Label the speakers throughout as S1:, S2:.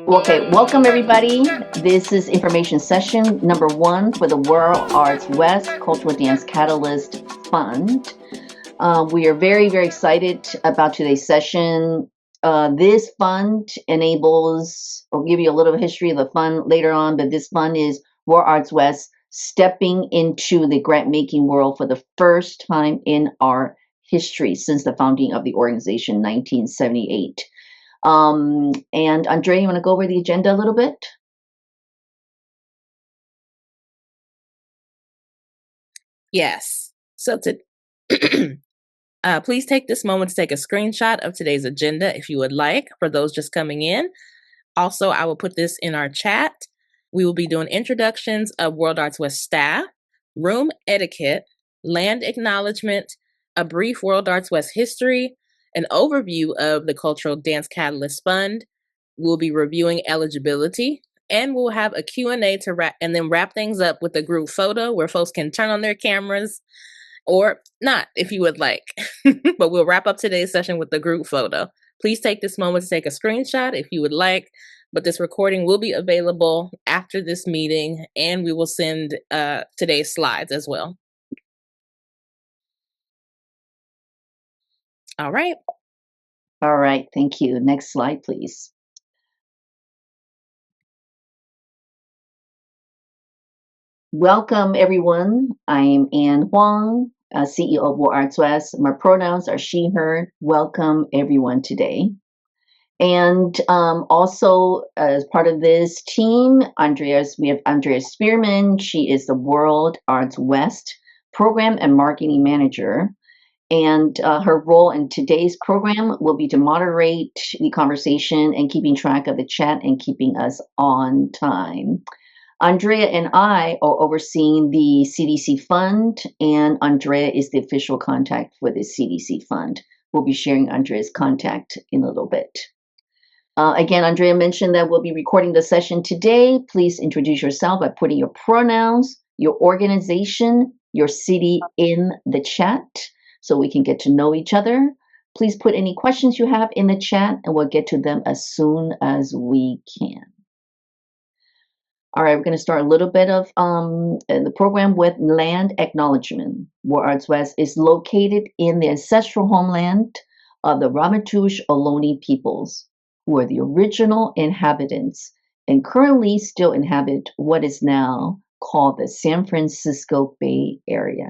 S1: Okay, welcome everybody. This is information session number 1 for the World Arts West Cultural Dance Catalyst Fund. We are very, very excited about today's session. This fund enables, I'll give you a little history of the fund later on, but this fund is World Arts West stepping into the grant making world for the first time in our history since the founding of the organization in 1978. And Andrea, you want to go over the agenda a little bit?
S2: Yes. So please take this moment to take a screenshot of today's agenda if you would like, for those just coming in. Also, I will put this in our chat. We will be doing introductions of World Arts West staff, room etiquette, land acknowledgement, a brief World Arts West history, an overview of the Cultural Dance Catalyst Fund. We'll be reviewing eligibility, and we'll have a Q&A to wrap, and then wrap things up with a group photo where folks can turn on their cameras or not if you would like. But we'll wrap up today's session with the group photo. Please take this moment to take a screenshot if you would like, but this recording will be available after this meeting, and we will send today's slides as well. All right.
S1: All right, thank you. Next slide, please. Welcome, everyone. I'm Ann Huang, CEO of World Arts West. My pronouns are she, her. Welcome, everyone, today. And also, as part of this team, we have Andrea Spearman. She is the World Arts West Program and Marketing Manager. And her role in today's program will be to moderate the conversation and keeping track of the chat and keeping us on time. Andrea and I are overseeing the CDC fund, and Andrea is the official contact for the CDC fund. We'll be sharing Andrea's contact in a little bit. Again, Andrea mentioned that we'll be recording the session today. Please introduce yourself by putting your pronouns, your organization, your city in the chat so we can get to know each other. Please put any questions you have in the chat and we'll get to them as soon as we can. All right, we're going to start a little bit of the program with land acknowledgement. World Arts West is located in the ancestral homeland of the Ramaytush Ohlone peoples, who are the original inhabitants and currently still inhabit what is now called the San Francisco Bay Area.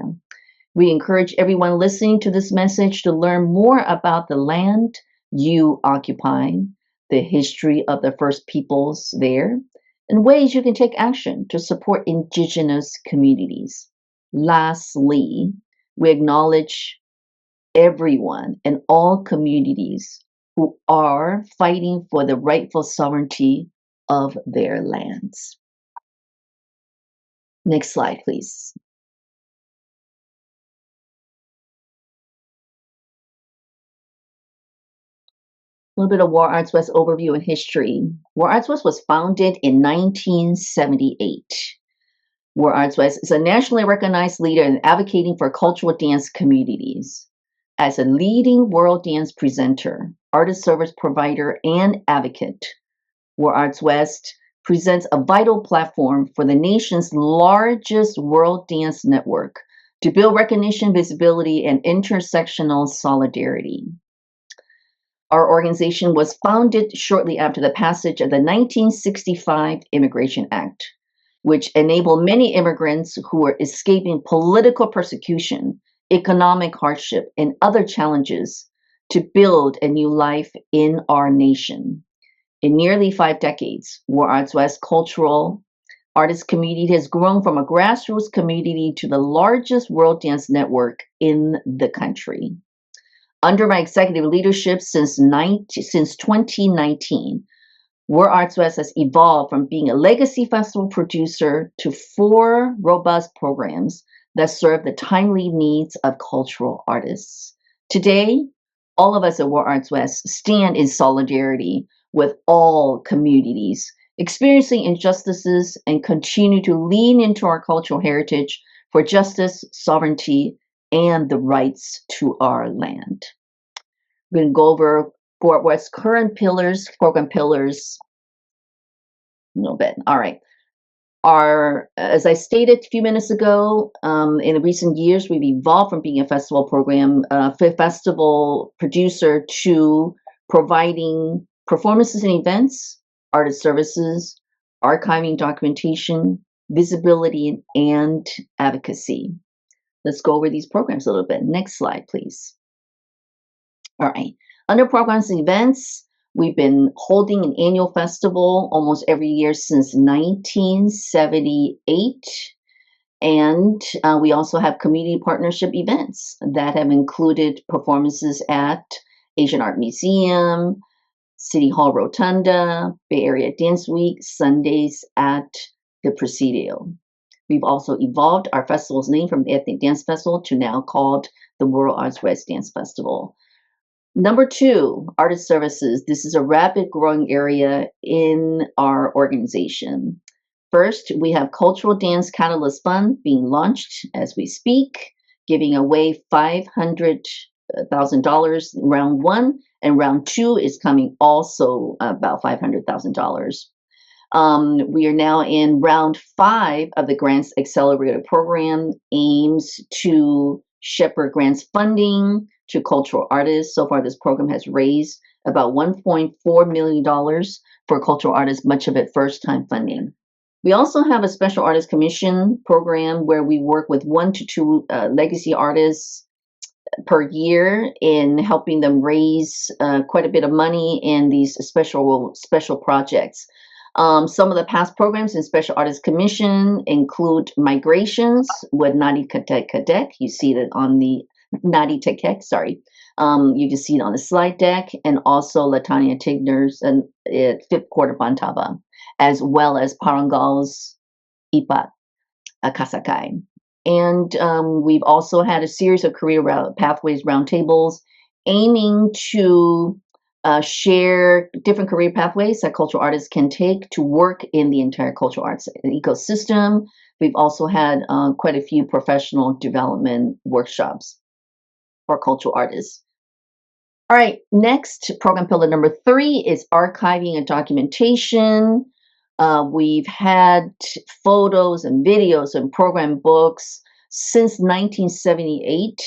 S1: We encourage everyone listening to this message to learn more about the land you occupy, the history of the first peoples there, and ways you can take action to support indigenous communities. Lastly, we acknowledge everyone and all communities who are fighting for the rightful sovereignty of their lands. Next slide, please. A little bit of World Arts West overview and history. World Arts West was founded in 1978. World Arts West is a nationally recognized leader in advocating for cultural dance communities. As a leading world dance presenter, artist service provider, and advocate, World Arts West presents a vital platform for the nation's largest world dance network to build recognition, visibility, and intersectional solidarity. Our organization was founded shortly after the passage of the 1965 Immigration Act, which enabled many immigrants who were escaping political persecution, economic hardship, and other challenges to build a new life in our nation. In nearly 5 decades, World Arts West cultural artist community has grown from a grassroots community to the largest world dance network in the country. Under my executive leadership since 2019, World Arts West has evolved from being a legacy festival producer to 4 robust programs that serve the timely needs of cultural artists. Today, all of us at World Arts West stand in solidarity with all communities experiencing injustices and continue to lean into our cultural heritage for justice, sovereignty, and the rights to our land. We're going to go over World Arts West's current pillars, program pillars, A little bit. All right. As I stated a few minutes ago, in recent years, we've evolved from being a festival program, festival producer, to providing performances and events, artist services, archiving documentation, visibility, and advocacy. Let's go over these programs a little bit. Next slide, please. All right. Under programs and events, we've been holding an annual festival almost every year since 1978. And we also have community partnership events that have included performances at Asian Art Museum, City Hall Rotunda, Bay Area Dance Week, Sundays at the Presidio. We've also evolved our festival's name from Ethnic Dance Festival to now called the World Arts West Dance Festival. Number two, artist services. This is a rapid growing area in our organization. First, we have Cultural Dance Catalyst Fund being launched as we speak, giving away $500,000 round one, and round two is coming also about $500,000. We are now in round 5 of the Grants Accelerator Program, aims to shepherd grants funding to cultural artists. So far, this program has raised about $1.4 million for cultural artists, much of it first-time funding. We also have a Special Artist Commission program where we work with 1 to 2 legacy artists per year in helping them raise quite a bit of money in these special projects. Some of the past programs in Special Artist Commission include Migrations with Nadi Kadek. You see that on the Nadi Tekek, sorry. You can see it on the slide deck, and also Latanya Tigner's and Fifth Quarter Bantaba, as well as Parangal's Ipat Kasakai. And we've also had a series of career pathways roundtables aiming to share different career pathways that cultural artists can take to work in the entire cultural arts ecosystem. We've also had quite a few professional development workshops for cultural artists. All right, next, program pillar number 3 is archiving and documentation. We've had photos and videos and program books since 1978,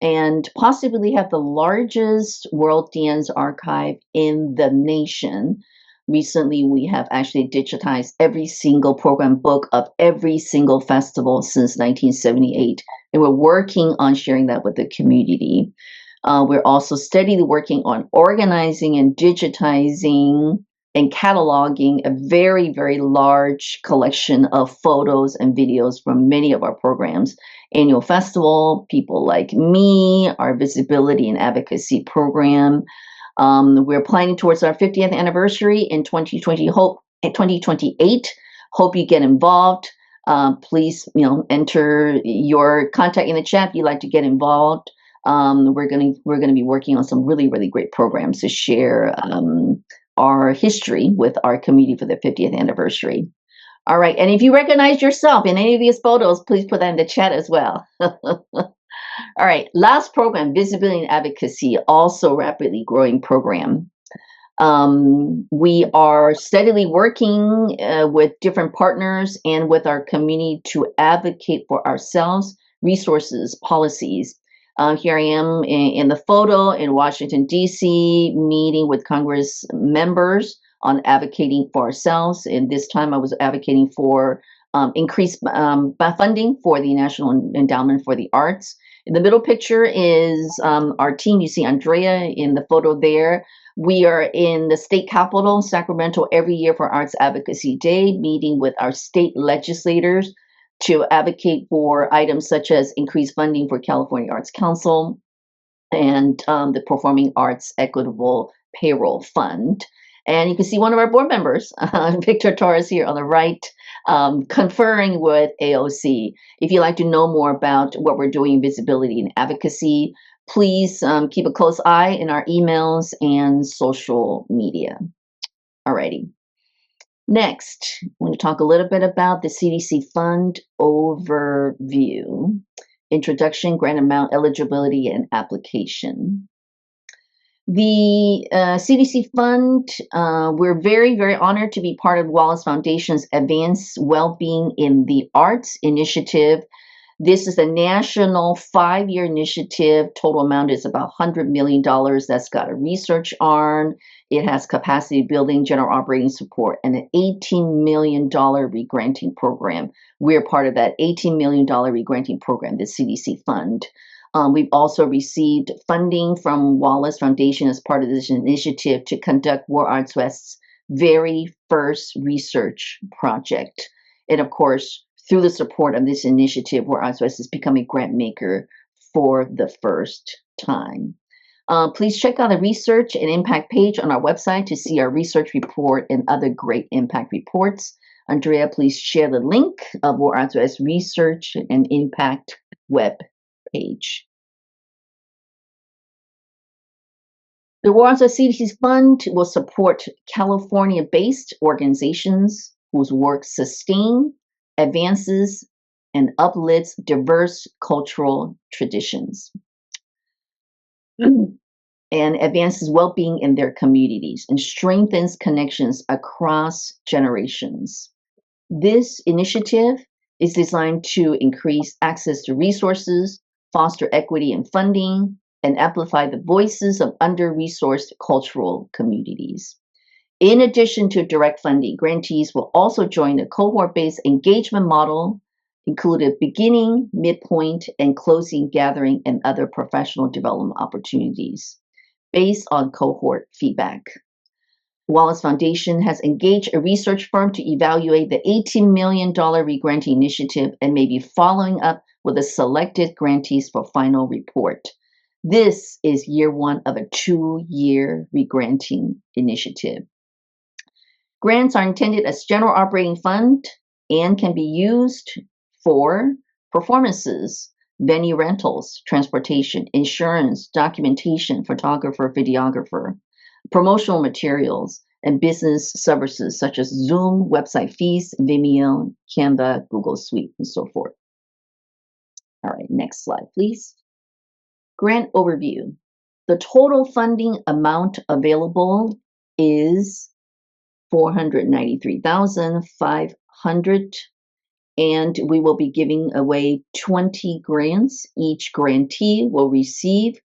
S1: and possibly have the largest world dance archive in the nation. Recently, we have actually digitized every single program book of every single festival since 1978, and we're working on sharing that with the community. We're also steadily working on organizing and digitizing and cataloging a very, very large collection of photos and videos from many of our programs. Annual Festival, People Like Me, our Visibility and Advocacy Program. We're planning towards our 50th anniversary in 2028. Hope you get involved. Please, enter your contact in the chat if you'd like to get involved. We're going to be working on some really, really great programs to share our history with our community for the 50th anniversary. All right, and if you recognize yourself in any of these photos, please put that in the chat as well. All right, last program, Visibility and Advocacy, also rapidly growing program. We are steadily working with different partners and with our community to advocate for ourselves, resources, policies. Here I am in the photo in Washington, D.C., meeting with Congress members on advocating for ourselves. And this time I was advocating for increased funding for the National Endowment for the Arts. In the middle picture is our team. You see Andrea in the photo there. We are in the state capitol, Sacramento, every year for Arts Advocacy Day, meeting with our state legislators to advocate for items such as increased funding for California Arts Council and the Performing Arts Equitable Payroll Fund. And you can see one of our board members, Victor Torres, here on the right, conferring with AOC. If you'd like to know more about what we're doing in visibility and advocacy, please keep a close eye in our emails and social media. Alrighty. Next, I'm going to talk a little bit about the CDC fund overview, introduction, grant amount, eligibility, and application. The CDC Fund, we're very, very honored to be part of Wallace Foundation's Advanced Wellbeing in the Arts initiative. This is a national 5-year initiative. Total amount is about $100 million. That's got a research arm. It has capacity building, general operating support, and an $18 million regranting program. We're part of that $18 million regranting program, the CDC Fund. We've also received funding from Wallace Foundation as part of this initiative to conduct War Arts West's very first research project. And of course, through the support of this initiative, War Arts West has become a grant maker for the first time. Please check out the research and impact page on our website to see our research report and other great impact reports. Andrea, please share the link of War Arts West research and impact web page. The War Arts West CDC Fund will support California-based organizations whose work sustain, advances, and uplifts diverse cultural traditions and advances well-being in their communities and strengthens connections across generations. This initiative is designed to increase access to resources, foster equity in funding, and amplify the voices of under-resourced cultural communities. In addition to direct funding, grantees will also join a cohort-based engagement model, including beginning, midpoint, and closing gathering and other professional development opportunities based on cohort feedback. Wallace Foundation has engaged a research firm to evaluate the $18 million regranting initiative and may be following up with the selected grantees for final report. This is year one of a 2-year regranting initiative. Grants are intended as general operating fund and can be used for performances, venue rentals, transportation, insurance, documentation, photographer, videographer, promotional materials, and business services such as Zoom, website fees, Vimeo, Canva, Google Suite, and so forth. All right, next slide, please. Grant overview. The total funding amount available is $493,500, and we will be giving away 20 grants. Each grantee will receive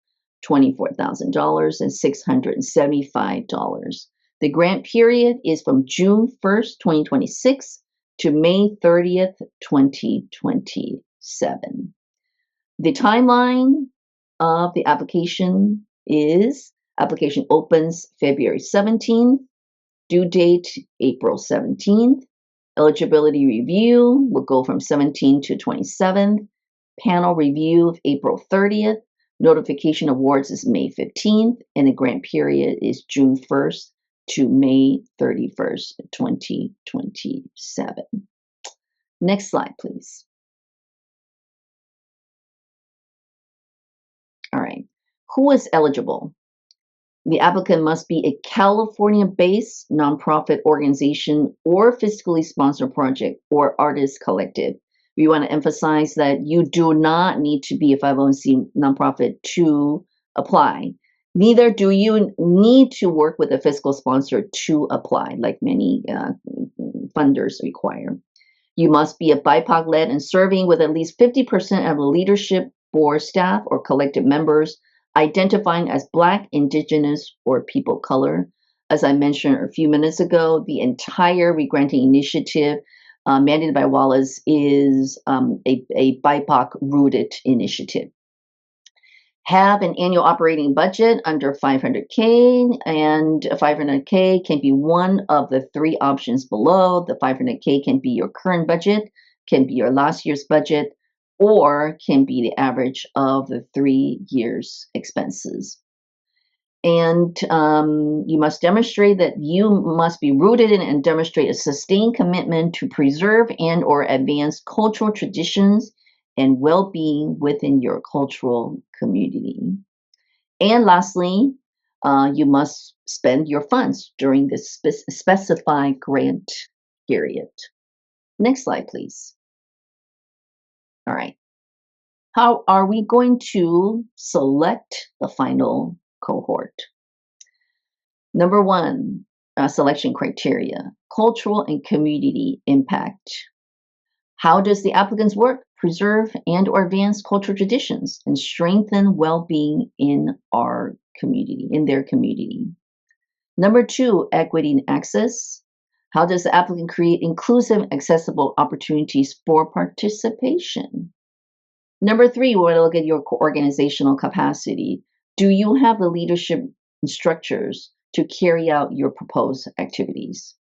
S1: $24,000 and $675. The grant period is from June 1st, 2026 to May 30th, 2027. The timeline of the application is application opens February 17th, due date April 17th. Eligibility review will go from 17th to 27th. Panel review of April 30th. Notification awards is May 15th, and the grant period is June 1st to May 31st, 2027. Next slide, please. All right. Who is eligible? The applicant must be a California-based nonprofit organization or fiscally sponsored project or artist collective. We want to emphasize that you do not need to be a 501c nonprofit to apply. Neither do you need to work with a fiscal sponsor to apply, like many funders require. You must be a BIPOC-led and serving with at least 50% of the leadership, board staff, or collective members identifying as Black, Indigenous, or people of color. As I mentioned a few minutes ago, the entire regranting initiative mandated by Wallace is a BIPOC-rooted initiative. Have an annual operating budget under $500K, and $500K can be one of the 3 options below. The $500K can be your current budget, can be your last year's budget, or can be the average of the 3 years' expenses. And you must demonstrate that you must be rooted in and demonstrate a sustained commitment to preserve and or advance cultural traditions and well-being within your cultural community. And lastly, you must spend your funds during this specified grant period. Next slide, please. All right. How are we going to select the final cohort? Number one, selection criteria, cultural and community impact. How does the applicant's work preserve and or advance cultural traditions and strengthen well-being in our community, in their community? Number two, equity and access. How does the applicant create inclusive, accessible opportunities for participation? Number three, we want to look at your organizational capacity. Do you have the leadership structures to carry out your proposed activities?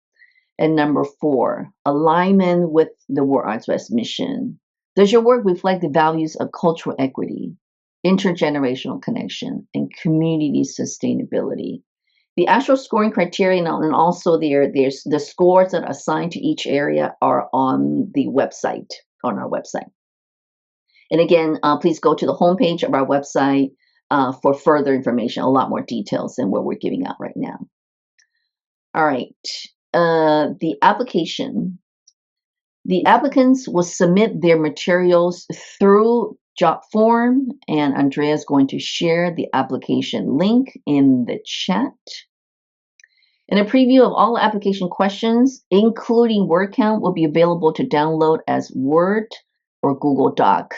S1: And number four, alignment with the World Arts West mission. Does your work reflect the values of cultural equity, intergenerational connection, and community sustainability? The actual scoring criteria and also there's the scores that are assigned to each area are on the website, on our website. And again, please go to the homepage of our website for further information, a lot more details than what we're giving out right now. All right, the application. The applicants will submit their materials through job form, and Andrea is going to share the application link in the chat. And a preview of all application questions, including word count, will be available to download as Word or Google Doc.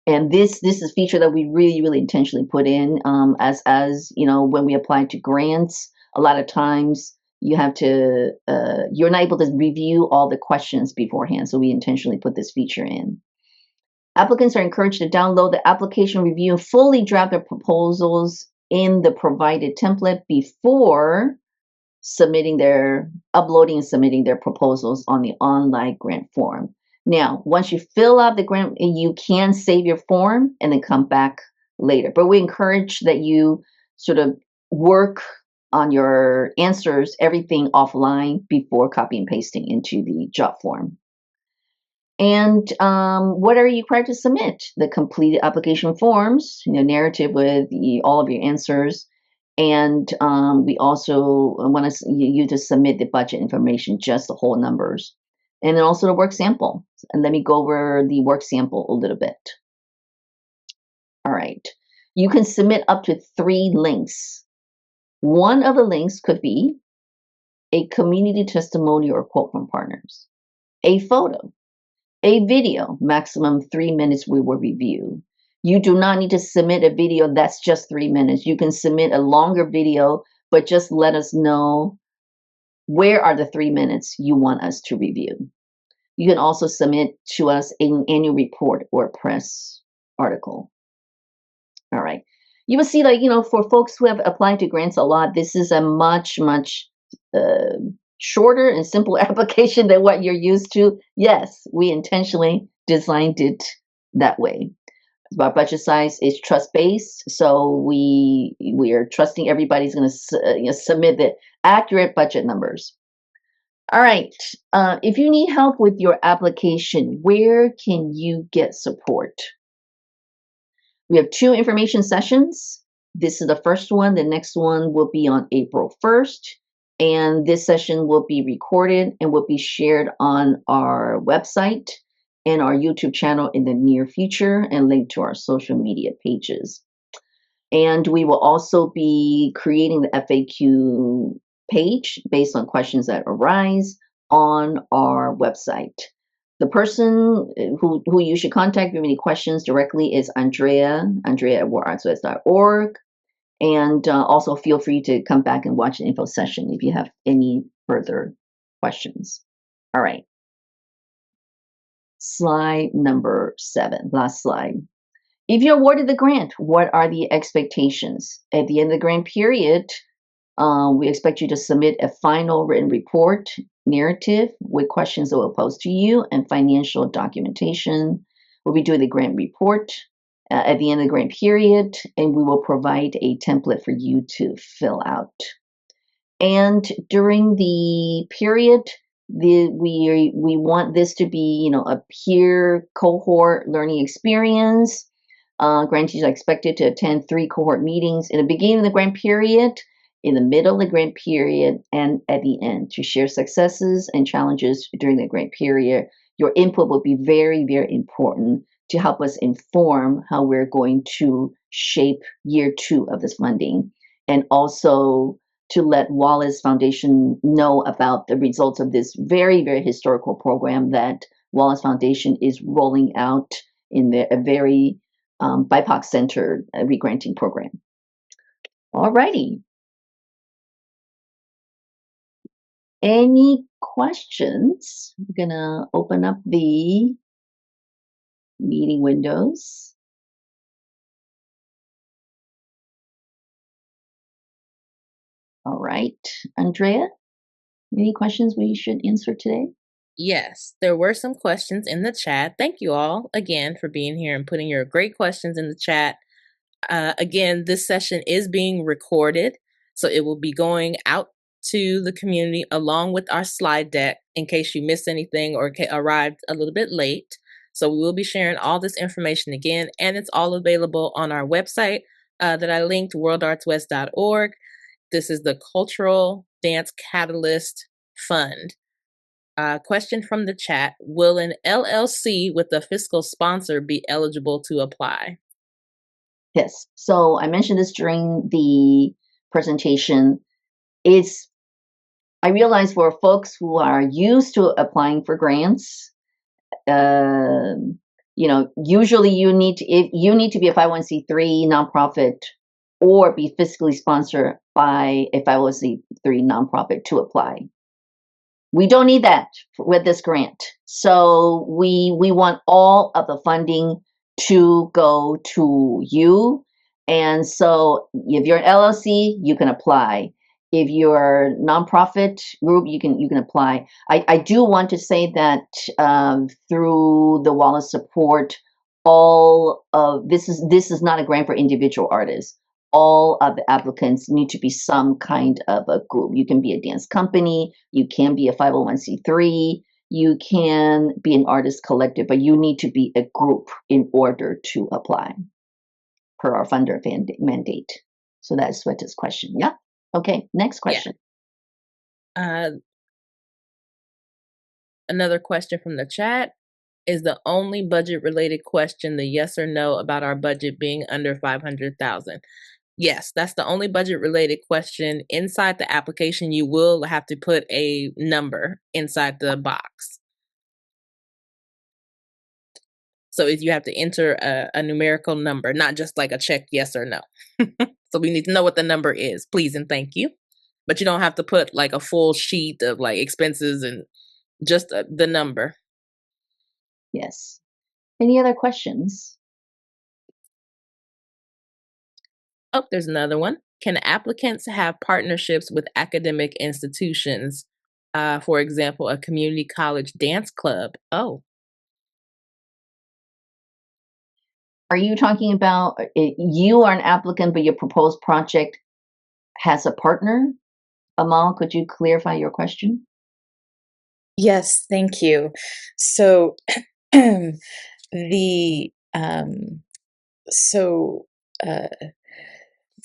S1: And this is a feature that we really intentionally put in as you know, when we apply to grants. A lot of times you have to you're not able to review all the questions beforehand, so we intentionally put this feature in. Applicants are encouraged to download the application review and fully draft their proposals in the provided template before uploading and submitting their proposals on the online grant form. Now, once you fill out the grant, you can save your form and then come back later. But we encourage that you sort of work on your answers, everything offline before copy and pasting into the job form. And what are you required to submit? The completed application forms, narrative with all of your answers. And we also want you to submit the budget information, just the whole numbers. And then also the work sample. And let me go over the work sample a little bit. All right. You can submit up to 3 links. One of the links could be a community testimony or quote from partners, a photo, a video, maximum 3 minutes we will review. You do not need to submit a video that's just 3 minutes. You can submit a longer video, but just let us know where are the 3 minutes you want us to review. You can also submit to us an annual report or press article. All right. You will see, like, for folks who have applied to grants a lot, this is a much shorter and simple application than what you're used to. Yes, we intentionally designed it that way. Our budget size is trust-based, so we are trusting everybody's going to submit the accurate budget numbers. All right. If you need help with your application, where can you get support? We have 2 information sessions. This is the first one. The next one will be on April 1st. And this session will be recorded and will be shared on our website and our YouTube channel in the near future and linked to our social media pages. And we will also be creating the FAQ page based on questions that arise on our website. The person who you should contact if you have any questions directly is Andrea at worldartswest.org. And also feel free to come back and watch an info session if you have any further questions. All right. Slide number 7, last slide. If you're awarded the grant, what are the expectations? At the end of the grant period, we expect you to submit a final written report, narrative with questions that we'll pose to you and financial documentation. We'll be doing the grant report at the end of the grant period, and we will provide a template for you to fill out. And during the period, we want this to be, a peer cohort learning experience. Grantees are expected to attend 3 cohort meetings in the beginning of the grant period, in the middle of the grant period, and at the end to share successes and challenges during the grant period. Your input will be very important to help us inform how we're going to shape year 2 of this funding, and also to let Wallace Foundation know about the results of this very, very historical program that Wallace Foundation is rolling out in a very BIPOC-centered regranting program. All righty. Any questions? I'm going to open up the meeting windows. All right. Andrea, any questions we should answer today?
S2: Yes, there were some questions in the chat. Thank you all again for being here and putting your great questions in the chat. Again, this session is being recorded, so it will be going out to the community along with our slide deck in case you missed anything or arrived a little bit late. So we will be sharing all this information again, and it's all available on our website that I linked, worldartswest.org. This is the Cultural Dance Catalyst Fund. Question from the chat: will an LLC with a fiscal sponsor be eligible to apply?
S1: Yes. So I mentioned this during the presentation. I realize for folks who are used to applying for grants, usually you need to be a 501c3 nonprofit or be fiscally sponsored by a 501c3 nonprofit to apply. We don't need that with this grant. So we want all of the funding to go to you. And so if you're an LLC, you can apply. If you're a nonprofit group, you can apply. I do want to say that through the Wallace support, all of this is not a grant for individual artists. All of the applicants need to be some kind of a group. You can be a dance company, you can be a 501c3, you can be an artist collective, but you need to be a group in order to apply per our funder mandate. So that's Sweta's question. Yeah. Okay. Next question.
S2: Yeah. Another question from the chat. Is the only budget related question the yes or no about our budget being under 500,000? Yes, that's the only budget related question. Inside the application, you will have to put a number inside the box. So if you have to enter a numerical number, not just like a check yes or no. So we need to know what the number is, please and thank you. But you don't have to put like a full sheet of like expenses and just the number.
S1: Yes. Any other questions?
S2: Oh, there's another one. Can applicants have partnerships with academic institutions? For example, a community college dance club. Oh.
S1: Are you talking about you are an applicant, but your proposed project has a partner? Amal, could you clarify your question?
S3: Yes, thank you. So the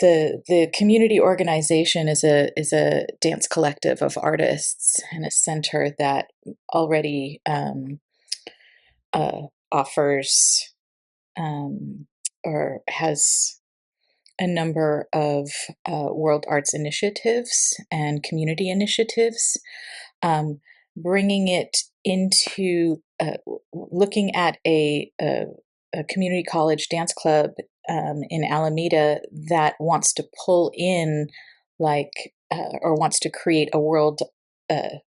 S3: the community organization is a dance collective of artists and a center that already offers or has a number of world arts initiatives and community initiatives. Bringing it into looking at a community college dance club in Alameda that wants to pull in or wants to create a world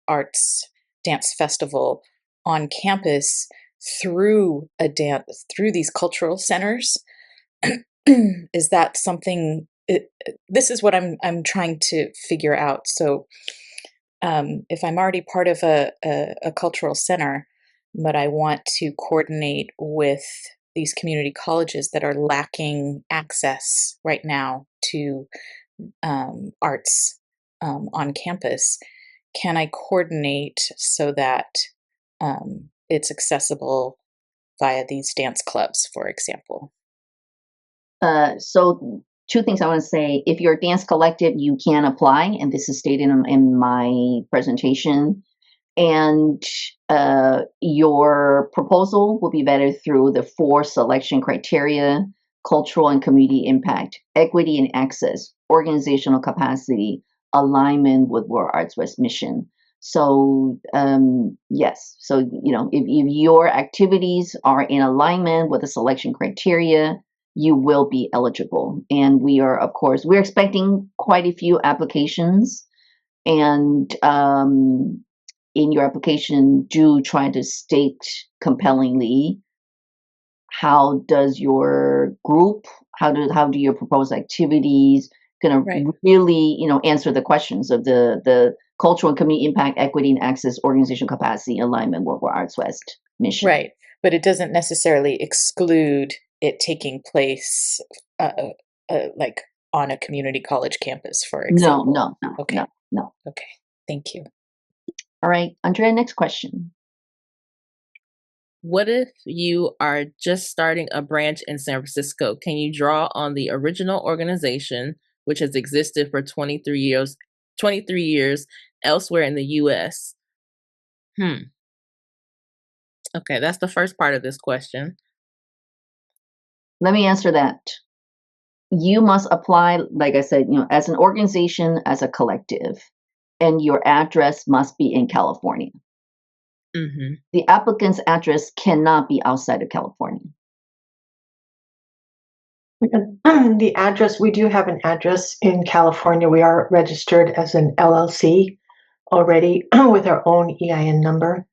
S3: arts dance festival on campus through these cultural centers. Is that something? This is what I'm trying to figure out. So if I'm already part of a cultural center, but I want to coordinate with these community colleges that are lacking access right now to arts on campus, can I coordinate so that it's accessible via these dance clubs, for example?
S1: So two things I want to say. If you're a dance collective, you can apply, and this is stated in my presentation. And your proposal will be vetted through the 4 selection criteria: cultural and community impact, equity and access, organizational capacity, alignment with World Arts West mission. So yes, so if your activities are in alignment with the selection criteria, you will be eligible. And we are, of course, we're expecting quite a few applications. And in your application, do try to state compellingly how does your group, how do your proposed activities gonna really answer the questions of the cultural and community impact, equity and access, organizational capacity, alignment with Arts West mission.
S3: Right, but it doesn't necessarily exclude it taking place like on a community college campus, for example.
S1: No.
S3: Okay.
S1: No.
S3: Okay, thank you.
S1: All right, Andrea, next question.
S2: What if you are just starting a branch in San Francisco? Can you draw on the original organization, which has existed for 23 years elsewhere in the US? Okay, that's the first part of this question.
S1: Let me answer that. You must apply, like I said, as an organization, as a collective, and your address must be in California.
S2: Mm-hmm.
S1: The applicant's address cannot be outside of California.
S4: The address, we do have an address in California. We are registered as an LLC already with our own EIN number.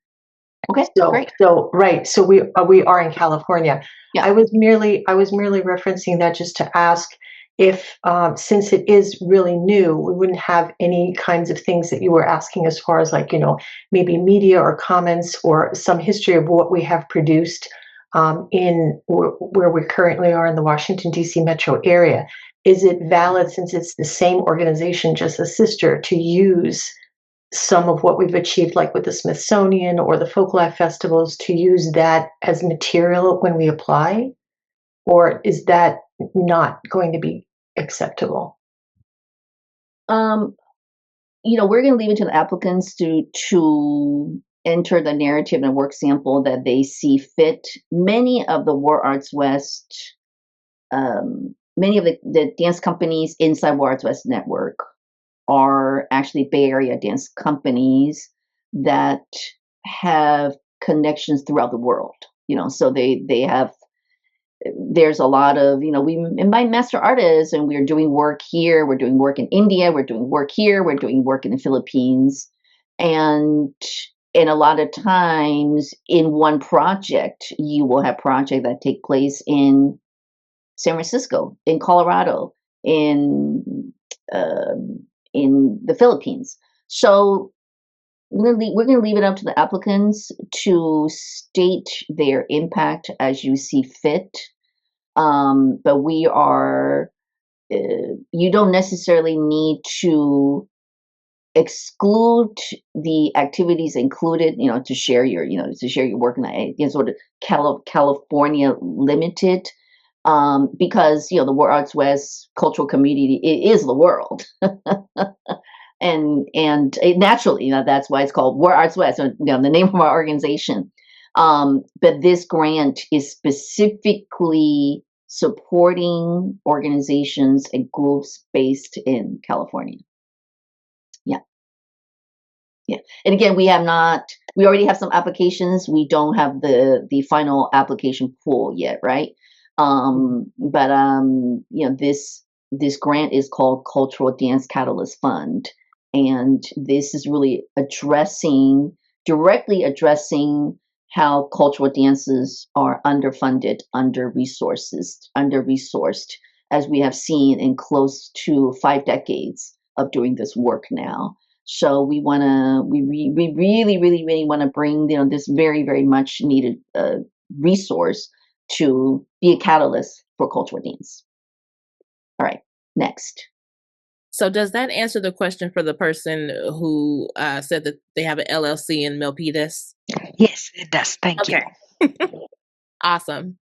S1: Okay, great.
S4: So right, so we are in California.
S1: Yeah.
S4: I was merely referencing that just to ask if, since it is really new, we wouldn't have any kinds of things that you were asking as far as like, maybe media or comments or some history of what we have produced in where we currently are in the Washington, D.C. metro area. Is it valid, since it's the same organization, just a sister, to use some of what we've achieved, like with the Smithsonian or the Folklife festivals, to use that as material when we apply? Or is that not going to be acceptable?
S1: We're going to leave it to the applicants to enter the narrative and work sample that they see fit. Many of the War Arts West, many of the dance companies inside War Arts West network are actually Bay Area dance companies that have connections throughout the world. So they have. There's a lot of, we invite master artists and we're doing work here. We're doing work in India. We're doing work here. We're doing work in the Philippines. And a lot of times in one project, you will have projects that take place in San Francisco, in Colorado, in the Philippines. So we're going to leave it up to the applicants to state their impact as you see fit. But we are, you don't necessarily need to exclude the activities included, to share your work in sort of California limited, because, the War Arts West cultural community, it is the world. and naturally, that's why it's called War Arts West, the name of our organization. But this grant is specifically supporting organizations and groups based in California. Yeah. And again, we already have some applications. We don't have the final application pool yet, right? But this grant is called Cultural Dance Catalyst Fund. And this is really directly addressing how cultural dances are underfunded, under-resourced, as we have seen in close to 5 decades of doing this work now. So we really, really, really want to bring this very, very much needed resource to be a catalyst for cultural dance. All right, next.
S2: So does that answer the question for the person who said that they have an LLC in Milpitas?
S4: Yes, it does. Thank you.
S2: Awesome.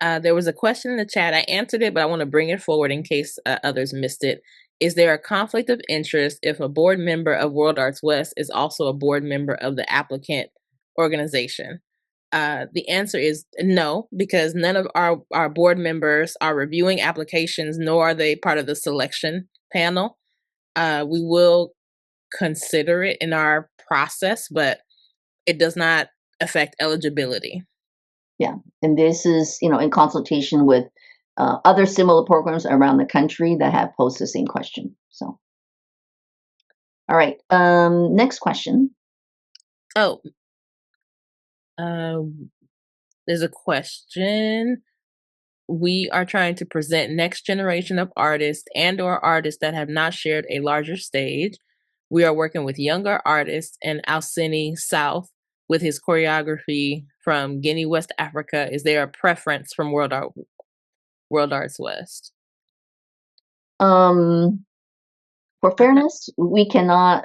S2: There was a question in the chat. I answered it, but I want to bring it forward in case others missed it. Is there a conflict of interest if a board member of World Arts West is also a board member of the applicant organization? The answer is no, because none of our board members are reviewing applications, nor are they part of the selection panel. We will consider it in our process, but it does not affect eligibility.
S1: Yeah, and this is, in consultation with other similar programs around the country that have posed the same question. So, all right, next question.
S2: Oh, there's a question. We are trying to present next generation of artists and/or artists that have not shared a larger stage. We are working with younger artists and Alcini South with his choreography from Guinea, West Africa. Is there a preference from World Arts West?
S1: For fairness, we cannot,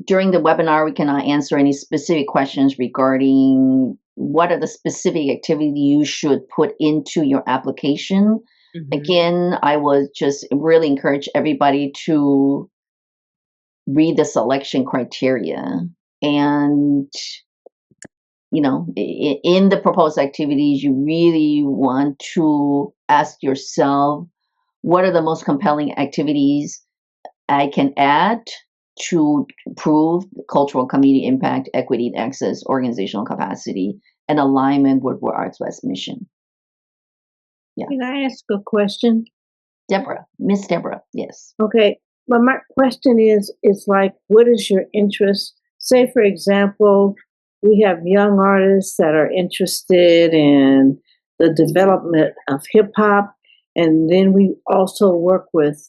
S1: during the webinar, we cannot answer any specific questions regarding what are the specific activities you should put into your application. Again, I would just really encourage everybody to read the selection criteria. And, in the proposed activities, you really want to ask yourself, what are the most compelling activities I can add to improve cultural community impact, equity and access, organizational capacity, and alignment with World Arts West mission? Yeah.
S5: Can I ask a question?
S1: Miss Deborah, yes.
S5: Okay. Well, my question is like, what is your interest? Say, for example, we have young artists that are interested in the development of hip hop, and then we also work with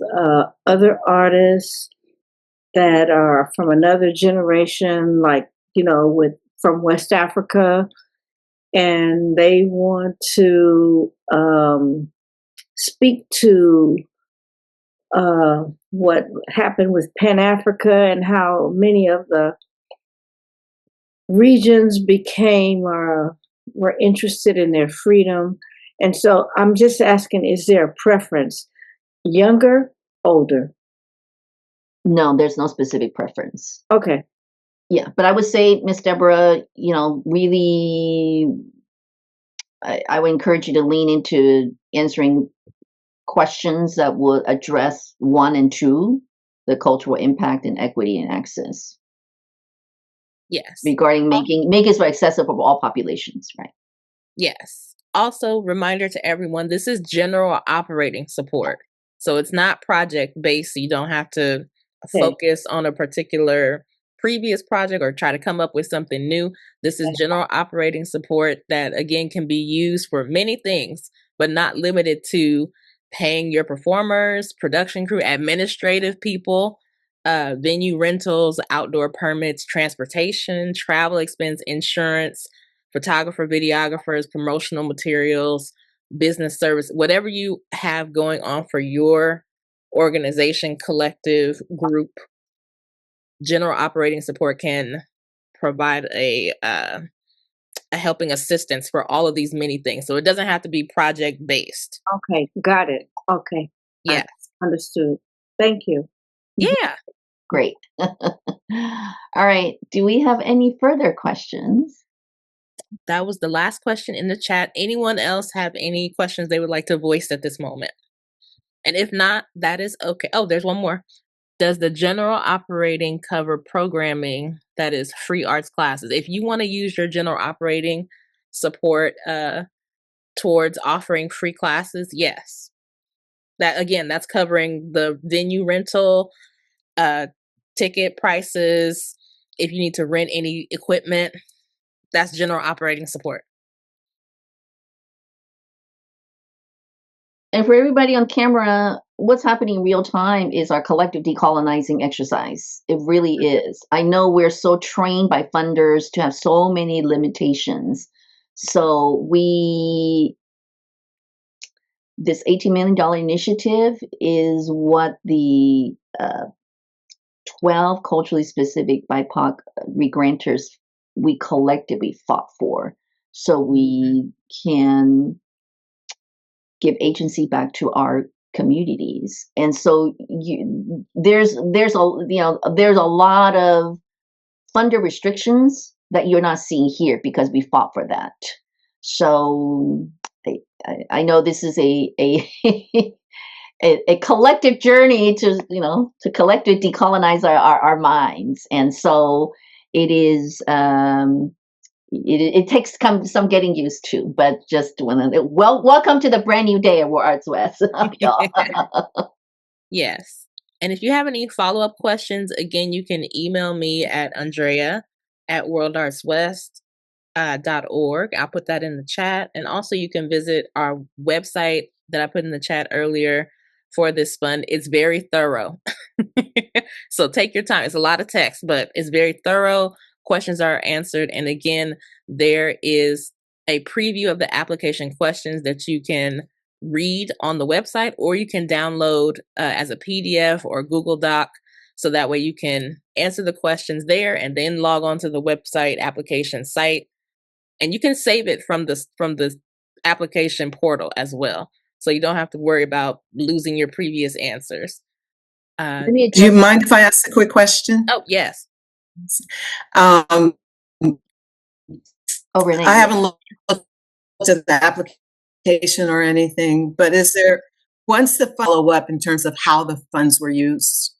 S5: other artists that are from another generation, like, from West Africa, and they want to speak to what happened with Pan Africa and how many of the regions were interested in their freedom. And so I'm just asking, is there a preference? Younger, older?
S1: No, there's no specific preference.
S5: Okay.
S1: Yeah, but I would say, Miss Deborah, really, I would encourage you to lean into answering questions that would address 1 and 2, the cultural impact and equity and access.
S2: Yes.
S1: Regarding making it accessible for all populations, right?
S2: Yes. Also, reminder to everyone, this is general operating support. So it's not project-based. So you don't have to focus on a particular previous project or try to come up with something new. This is general operating support that, again, can be used for many things, but not limited to paying your performers, production crew, administrative people, venue rentals, outdoor permits, transportation, travel expense, insurance, photographer, videographers, promotional materials, business service, whatever you have going on for your organization, collective, group. General operating support can provide a helping assistance for all of these many things. So it doesn't have to be project based.
S5: Okay, got it. Okay.
S2: Yes.
S5: Understood. Thank you.
S2: Yeah.
S1: Great. All right. Do we have any further questions?
S2: That was the last question in the chat. Anyone else have any questions they would like to voice at this moment? And if not, that is okay. Oh, there's one more. Does the general operating cover programming that is free arts classes? If you want to use your general operating support towards offering free classes, yes. That's covering the venue rental, ticket prices. If you need to rent any equipment, that's general operating support.
S1: And for everybody on camera, what's happening in real time is our collective decolonizing exercise. It really is. I know we're so trained by funders to have so many limitations. So this $18 million initiative is what the 12 culturally specific BIPOC regranters we collectively fought for. So we can give agency back to our communities. And so there's a lot of funder restrictions that you're not seeing here because we fought for that. So I know this is a a collective journey to, to collectively decolonize our minds. And so it is, it takes some getting used to, but just welcome to the brand new day of War Arts West.
S2: Yes. And if you have any follow-up questions, again, you can email me at andrea@worldartswest.org. I'll put that in the chat. And also you can visit our website that I put in the chat earlier for this fund. It's very thorough. So take your time. It's a lot of text, but it's very thorough. Questions are answered. And again, there is a preview of the application questions that you can read on the website, or you can download as a PDF or Google Doc. So that way you can answer the questions there and then log on to the website application site. And you can save it from the application portal as well. So you don't have to worry about losing your previous answers.
S6: Do you mind if I ask a quick question?
S2: Oh, yes.
S6: Um,
S1: Renee.
S6: I haven't looked at the application or anything, but what's the follow-up in terms of how the funds were used?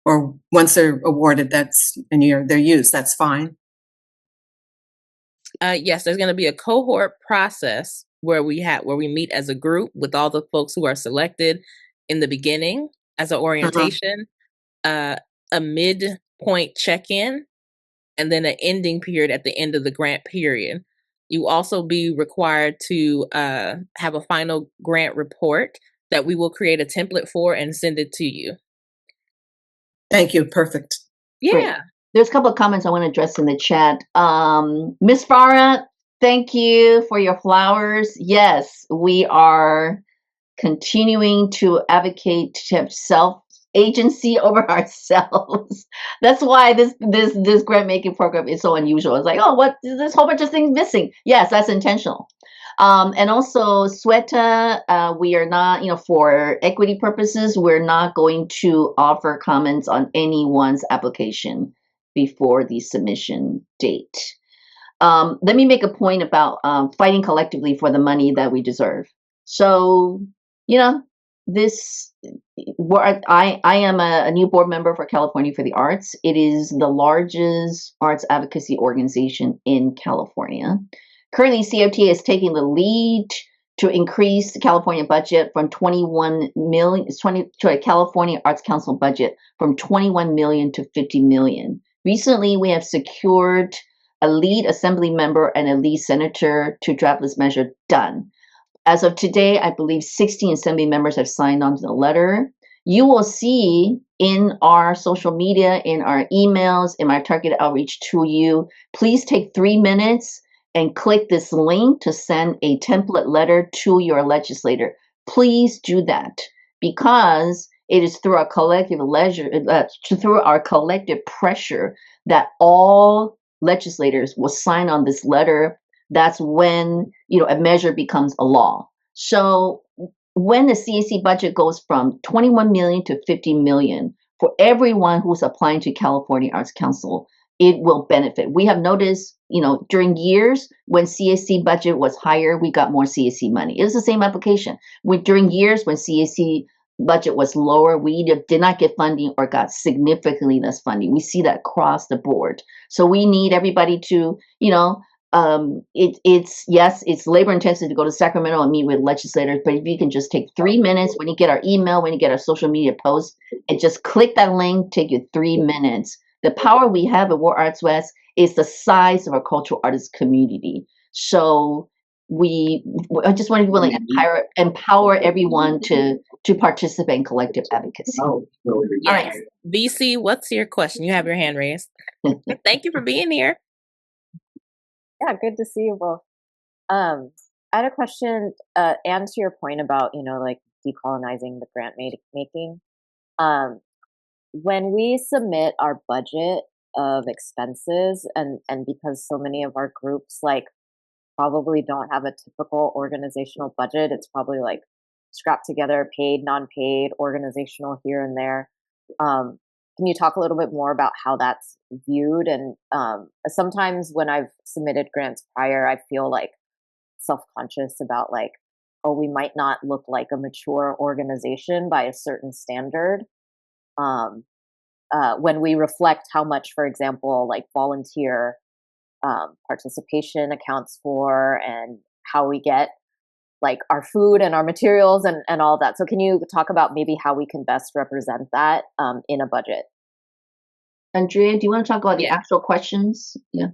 S6: Or once they're awarded, they're used, that's fine?
S2: Yes, there's going to be a cohort process where we meet as a group with all the folks who are selected in the beginning as an orientation, a midpoint check-in, and then an ending period at the end of the grant period. You also be required to have a final grant report that we will create a template for and send it to you.
S6: Thank you. Perfect.
S2: Yeah.
S1: Great. There's a couple of comments I want to address in the chat. Miss Farah, thank you for your flowers. Yes, we are continuing to advocate to have self-agency over ourselves. That's why this grant making program is so unusual. It's like, oh, what is this whole bunch of things missing? Yes, that's intentional. And also, Sweta, we are not, for equity purposes, we're not going to offer comments on anyone's application before the submission date. Let me make a point about fighting collectively for the money that we deserve. So, I am a new board member for California for the Arts. It is the largest arts advocacy organization in California. Currently, COTA is taking the lead to increase the California budget from 21 million to a California Arts Council budget from 21 million to 50 million. Recently, we have secured a lead assembly member and a lead senator to draft this measure done. As of today, I believe 16 assembly members have signed on to the letter. You will see in our social media, in our emails, in my targeted outreach to you, please take 3 minutes and click this link to send a template letter to your legislator. Please do that, because it is through our collective pressure that all legislators will sign on this letter. That's when a measure becomes a law. So when the CAC budget goes from 21 million to 50 million for everyone who's applying to California Arts Council, it will benefit. We have noticed, during years when CAC budget was higher, we got more CAC money. It was the same application. During years when CAC budget was lower, we either did not get funding or got significantly less funding. We see that across the board. So we need everybody to, it's labor intensive to go to Sacramento and meet with legislators, but if you can just take 3 minutes when you get our email, when you get our social media post, and just click that link, take you 3 minutes. The power we have at War Arts West is the size of our cultural artist community. So I just want to really empower everyone to participate in collective advocacy.
S2: All right, VC, what's your question? You have your hand raised. Thank you for being here.
S7: Yeah, good to see you both. I had a question, and to your point about, like decolonizing the grant making. When we submit our budget of expenses, and because so many of our groups probably don't have a typical organizational budget, it's probably scrapped together, paid, non-paid, organizational here and there. Can you talk a little bit more about how that's viewed? And sometimes when I've submitted grants prior, I feel self-conscious about oh, we might not look like a mature organization by a certain standard. Um, when we reflect how much, for example, like volunteer participation accounts for, and how we get like our food and our materials and all that. So can you talk about maybe how we can best represent that in a budget?
S1: Andrea, do you want to talk about the
S2: Yeah.
S1: actual questions? Yeah.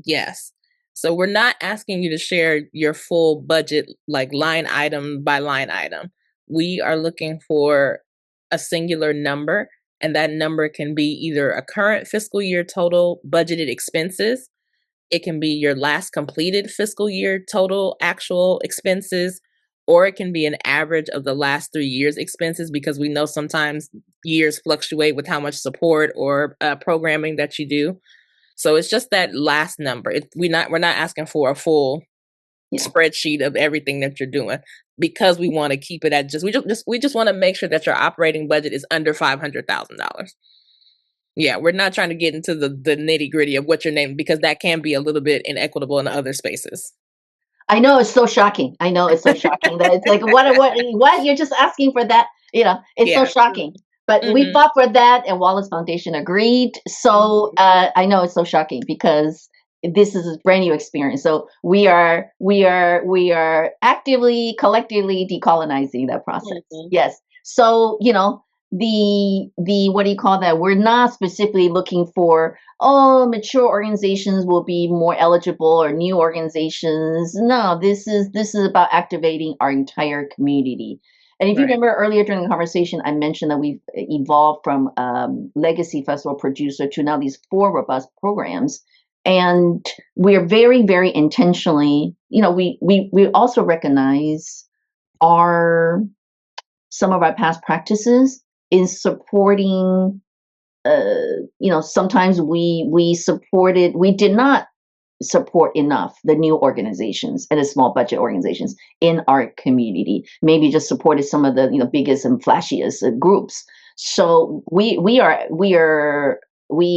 S2: Yes. So we're not asking you to share your full budget, like line item by line item. We are looking for a singular number, and that number can be either a current fiscal year total budgeted expenses. It can be your last completed fiscal year total actual expenses, or it can be an average of the last 3 years expenses, because we know sometimes years fluctuate with how much support or programming that you do. So it's just that last number. We're not asking for a full spreadsheet of everything that you're doing, because we want to keep it at we just want to make sure that your operating budget is under $500,000. Yeah, we're not trying to get into the nitty gritty of what you're naming, because that can be a little bit inequitable in other spaces.
S1: I know it's so shocking. I know it's so shocking that it's like, what? You're just asking for that. It's so shocking. But we fought for that, and Wallace Foundation agreed. So I know it's so shocking because this is a brand new experience. So we are actively, collectively decolonizing that process. Yes. So the what do you call that? We're not specifically looking for, oh, mature organizations will be more eligible or new organizations. No, this is about activating our entire community. And if you remember earlier during the conversation, I mentioned that we've evolved from legacy festival producer to now these 4 robust programs. And we're very, very intentionally, we also recognize some of our past practices in supporting. Sometimes we did not support enough the new organizations and the small budget organizations in our community. Maybe just supported some of the biggest and flashiest groups. So we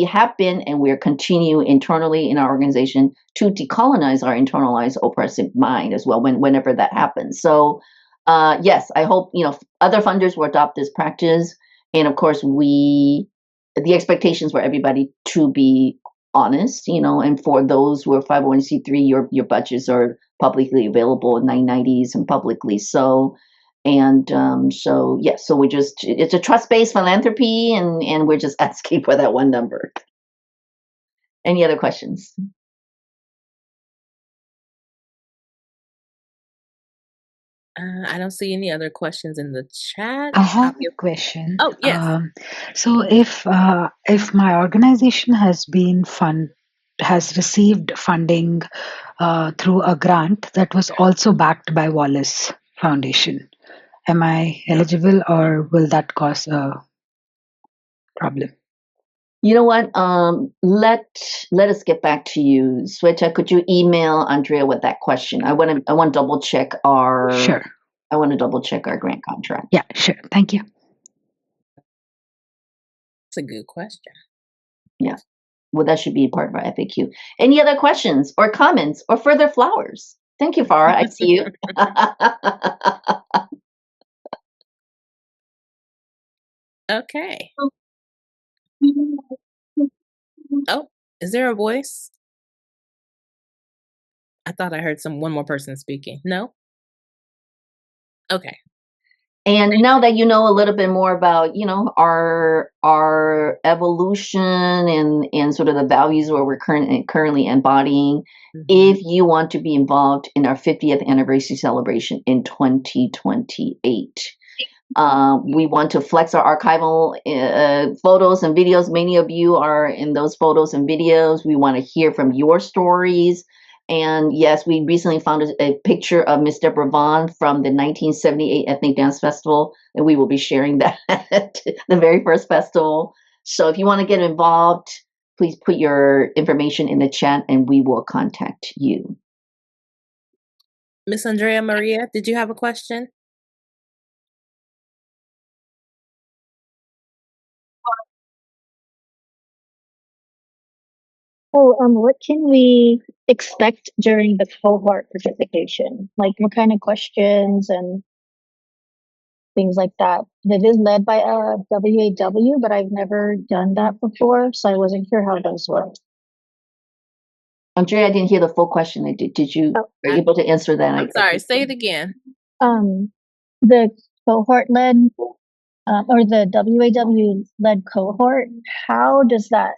S1: have been, and we're continue internally in our organization to decolonize our internalized oppressive mind as well whenever that happens. So yes, I hope other funders will adopt this practice, and of course the expectations for everybody to be honest, and for those who are 501c3, your budgets are publicly available in 990s and publicly. So, and so yes, so it's a trust-based philanthropy, and we're just asking for that one number. Any other questions?
S2: I don't see any other questions in the chat.
S8: I have a question.
S2: Oh, yes.
S8: So if my organization has received funding through a grant that was also backed by Wallace Foundation, am I eligible, or will that cause a problem?
S1: You know what? Let us get back to you, Sweta. Could you email Andrea with that question? I want to double check our.
S8: Sure.
S1: I want to double check our grant contract.
S8: Yeah, sure. Thank you.
S2: That's a good question.
S1: Yeah. Well, that should be part of our FAQ. Any other questions or comments or further flowers? Thank you, Farah. I see you.
S2: Okay. Oh, is there a voice? I thought I heard one more person speaking. No? Okay.
S1: And now that you know a little bit more about, our evolution and sort of the values where we're currently embodying, if you want to be involved in our 50th anniversary celebration in 2028, we want to flex our archival photos and videos. Many of you are in those photos and videos. We want to hear from your stories. And yes, we recently found a picture of Miss Deborah Vaughn from the 1978 Ethnic Dance Festival, and we will be sharing that the very first festival. So if you want to get involved, please put your information in the chat and we will contact you.
S2: Miss Andrea Maria, did you have a question?
S9: What can we expect during the cohort participation? Like, what kind of questions and things like that? It is led by a WAW, but I've never done that before, so I wasn't sure how those work.
S1: Andrea, I didn't hear the full question. Did you are you able to answer that?
S2: I'm sorry, say it again.
S9: The cohort led or the WAW led cohort, how does that,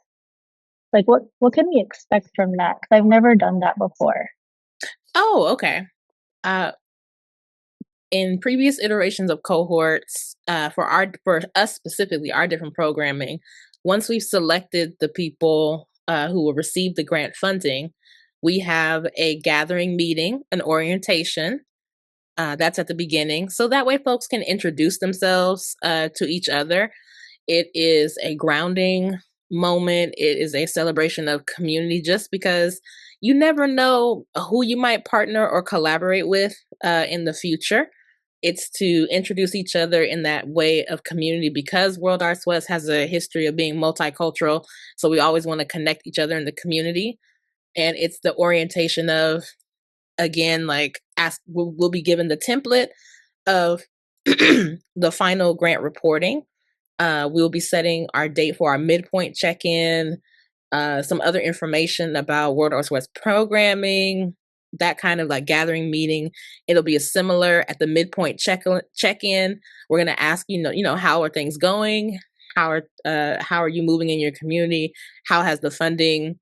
S9: like, what can we expect from that? 'Cause I've never done that before.
S2: Oh, okay. In previous iterations of cohorts, for us specifically, our different programming, once we've selected the people who will receive the grant funding, we have a gathering meeting, an orientation. That's at the beginning. So that way folks can introduce themselves to each other. It is a grounding moment. It is a celebration of community, just because you never know who you might partner or collaborate with in the future. It's to introduce each other in that way of community, because World Arts West has a history of being multicultural. So we always want to connect each other in the community. And it's the orientation of, again, like, we'll be given the template of the final grant reporting. We'll be setting our date for our midpoint check-in, some other information about World Arts West programming, that kind of like gathering meeting. It'll be a similar at the midpoint check-in. We're going to ask, how are things going? How are you moving in your community? How has the funding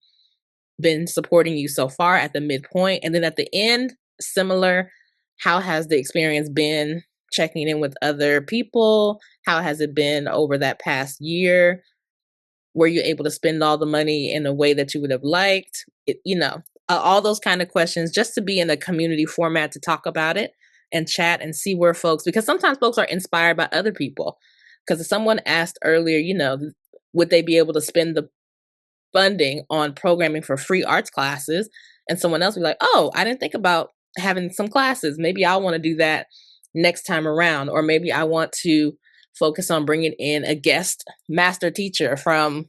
S2: been supporting you so far at the midpoint? And then at the end, similar, how has the experience been checking in with other people? How has it been over that past year? Were you able to spend all the money in a way that you would have liked? All those kind of questions, just to be in a community format to talk about it and chat and see where folks, because sometimes folks are inspired by other people. Because someone asked earlier, would they be able to spend the funding on programming for free arts classes? And someone else would be like, oh, I didn't think about having some classes. Maybe I want to do that next time around. Or maybe I want to focus on bringing in a guest master teacher from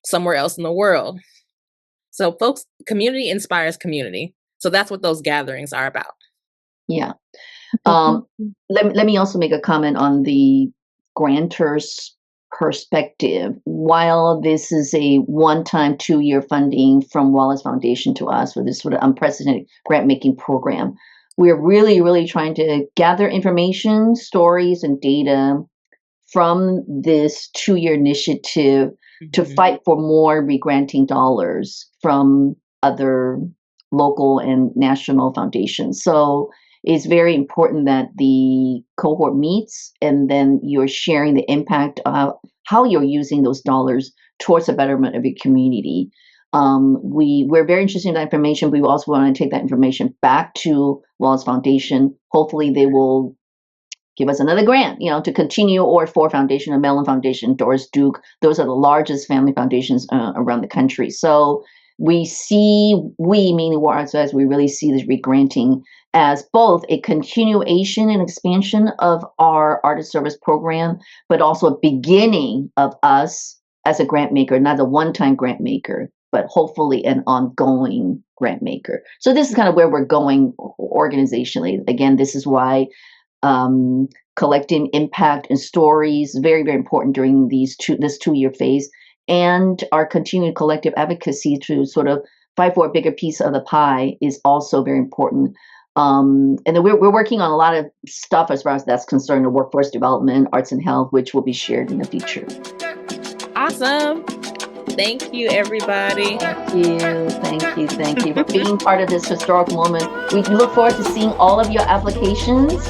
S2: somewhere else in the world. So folks, community inspires community. So that's what those gatherings are about.
S1: Yeah. Let me also make a comment on the grantors' perspective. While this is a one-time 2-year funding from Wallace Foundation to us for this sort of unprecedented grant-making program, we're really, really trying to gather information, stories, and data from this 2-year initiative to fight for more regranting dollars from other local and national foundations. So it's very important that the cohort meets, and then you're sharing the impact of how you're using those dollars towards the betterment of your community. We're very interested in that information. We also want to take that information back to Wallace Foundation. Hopefully they will give us another grant, to continue, or Ford Foundation, or Mellon Foundation, Doris Duke. Those are the largest family foundations around the country. So we meaning World Arts West, we really see this regranting as both a continuation and expansion of our artist service program, but also a beginning of us as a grant maker, not a one-time grant maker, but hopefully an ongoing grant maker. So this is kind of where we're going organizationally. Again, this is why collecting impact and stories, very, very important during this 2-year phase, and our continued collective advocacy to sort of fight for a bigger piece of the pie is also very important. And then we're working on a lot of stuff as far as that's concerned, the workforce development, arts and health, which will be shared in the future.
S2: Awesome. Thank you, everybody.
S1: Thank you for being part of this historic moment. We look forward to seeing all of your applications